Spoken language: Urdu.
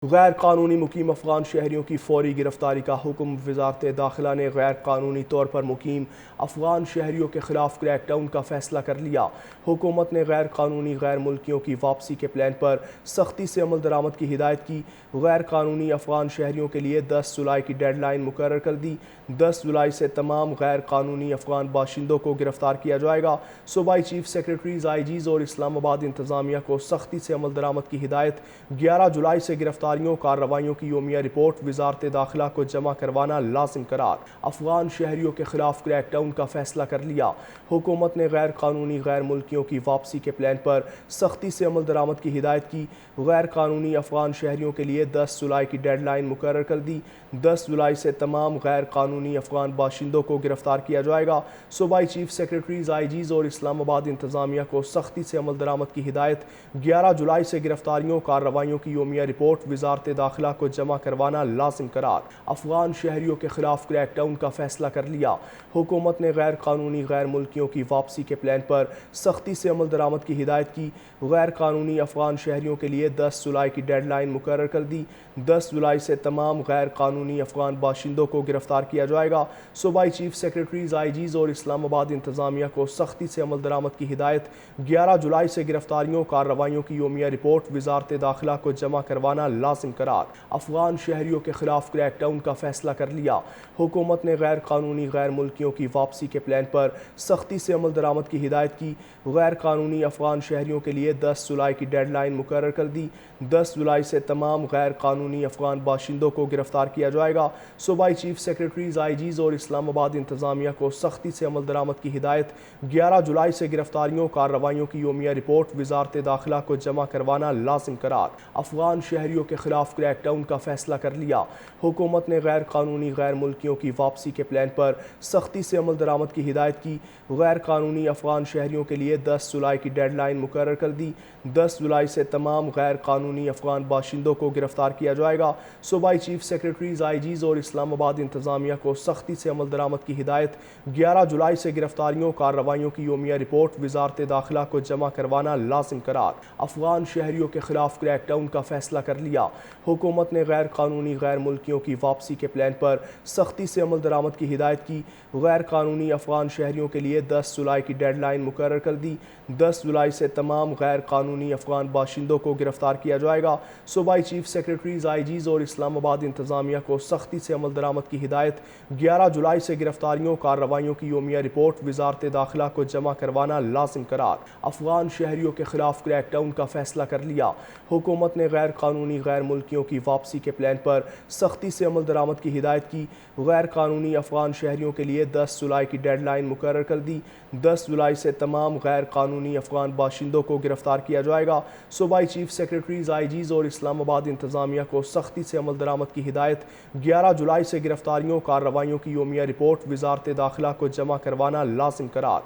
غیر قانونی مقیم افغان شہریوں کی فوری گرفتاری کا حکم۔ وزارت داخلہ نے غیر قانونی طور پر مقیم افغان شہریوں کے خلاف کریک ڈاؤن کا فیصلہ کر لیا۔ حکومت نے غیر قانونی غیر ملکیوں کی واپسی کے پلان پر سختی سے عمل درآمد کی ہدایت کی۔ غیر قانونی افغان شہریوں کے لیے 10 جولائی کی ڈیڈ لائن مقرر کر دی۔ 10 جولائی سے تمام غیر قانونی افغان باشندوں کو گرفتار کیا جائے گا۔ صوبائی چیف سیکرٹریز، آئی جیز اور اسلام آباد انتظامیہ کو سختی سے عمل درآمد کی ہدایت۔ 11 جولائی سے کارروائیوں کی یومیہ رپورٹ وزارت داخلہ کو جمع کروانا لازم قرار۔ افغان شہریوں کے خلاف کریک ڈاؤن کا فیصلہ کر لیا۔ حکومت نے غیر قانونی غیر ملکیوں کی واپسی کے پلان پر سختی سے عمل درآمد کی ہدایت کی۔ غیر قانونی افغان شہریوں کے لیے 10 جولائی کی ڈیڈ لائن مقرر کر دی۔ 10 جولائی سے تمام غیر قانونی افغان باشندوں کو گرفتار کیا جائے گا۔ صوبائی چیف سیکرٹریز، آئی جیز اور اسلام آباد انتظامیہ کو سختی سے عمل درآمد کی ہدایت۔ 11 جولائی سے کارروائیوں کی یومیہ رپورٹ وزارت داخلہ کو جمع کروانا لازم قرار۔ افغان شہریوں کے خلاف کریک ڈاؤن کا فیصلہ کر لیا۔ حکومت نے غیر قانونی غیر ملکیوں کی واپسی کے پلان پر سختی سے عمل درآمد کی ہدایت کی۔ غیر قانونی افغان شہریوں کے لیے 10 جولائی کی ڈیڈ لائن مقرر کر دی۔ 10 جولائی سے تمام غیر قانونی افغان باشندوں کو گرفتار کیا جائے گا۔ صوبائی چیف سیکرٹریز، آئی جیز اور اسلام آباد انتظامیہ کو سختی سے عمل درآمد کی ہدایت۔ 11 جولائی سے کارروائیوں کی یومیہ رپورٹ وزارت داخلہ کو جمع کروانا لازم قرار۔ افغان شہریوں کے خلاف کریک ڈاؤن کا فیصلہ کر لیا۔ حکومت نے غیر قانونی غیر ملکیوں کی واپسی کے پلان پر سختی سے عمل درآمد کی ہدایت کی۔ غیر قانونی افغان شہریوں کے لیے 10 جولائی کی ڈیڈ لائن مقرر کر دی۔ 10 جولائی سے تمام غیر قانونی افغان باشندوں کو گرفتار کیا جائے گا۔ صوبائی چیف سیکرٹریز، آئی جیز اور اسلام آباد انتظامیہ کو سختی سے عمل درآمد کی ہدایت۔ 11 جولائی سے کارروائیوں کی یومیہ رپورٹ وزارت داخلہ کو جمع کروانا لازم قرار۔ افغان شہریوں کے خلاف کریک ڈاؤن کا فیصلہ کر لیا۔ حکومت نے غیر قانونی غیر ملکیوں کی واپسی کے پلان پر سختی سے عمل درآمد کی ہدایت کی۔ غیر قانونی افغان شہریوں کے لیے 10 جولائی کی ڈیڈ لائن مقرر کر دی۔ 10 جولائی سے تمام غیر قانونی افغان باشندوں کو گرفتار کیا جائے گا۔ صوبائی چیف سیکرٹریز، آئی جیز اور اسلام آباد انتظامیہ کو سختی سے عمل درآمد کی ہدایت۔ 11 جولائی سے کارروائیوں کی یومیہ رپورٹ وزارت داخلہ کو جمع کروانا لازم قرار۔ افغان شہریوں کے خلاف کریک ڈاؤن کا فیصلہ کر لیا۔ حکومت نے غیر قانونی غیر ملکیوں کی واپسی کے پلان پر سختی سے عمل درآمد کی ہدایت کی۔ غیر قانونی افغان شہریوں کے لیے 10 جولائی کی ڈیڈ لائن مقرر کر دی۔ 10 جولائی سے تمام غیر قانونی افغان باشندوں کو گرفتار کیا جائے گا۔ صوبائی چیف سیکرٹریز، آئی جیز اور اسلام آباد انتظامیہ کو سختی سے عمل درآمد کی ہدایت۔ 11 جولائی سے کارروائیوں کی یومیہ رپورٹ وزارت داخلہ کو جمع کروانا لازم قرار۔ افغان شہریوں کے خلاف کریک ڈاؤن کا فیصلہ کر لیا۔ حکومت نے غیر قانونی غیر ملکیوں کی واپسی کے پلان پر سختی سے عمل درآمد کی ہدایت کی۔ غیر قانونی افغان شہریوں کے لیے 10 جولائی کی ڈیڈ لائن مقرر کر دی۔ 10 جولائی سے تمام غیر قانونی افغان باشندوں کو گرفتار کیا جائے گا۔ صوبائی چیف سیکرٹریز، آئی جیز اور اسلام آباد انتظامیہ کو سختی سے عمل درآمد کی ہدایت۔ 11 جولائی سے کارروائیوں کی یومیہ رپورٹ وزارت داخلہ کو جمع کروانا لازم قرار۔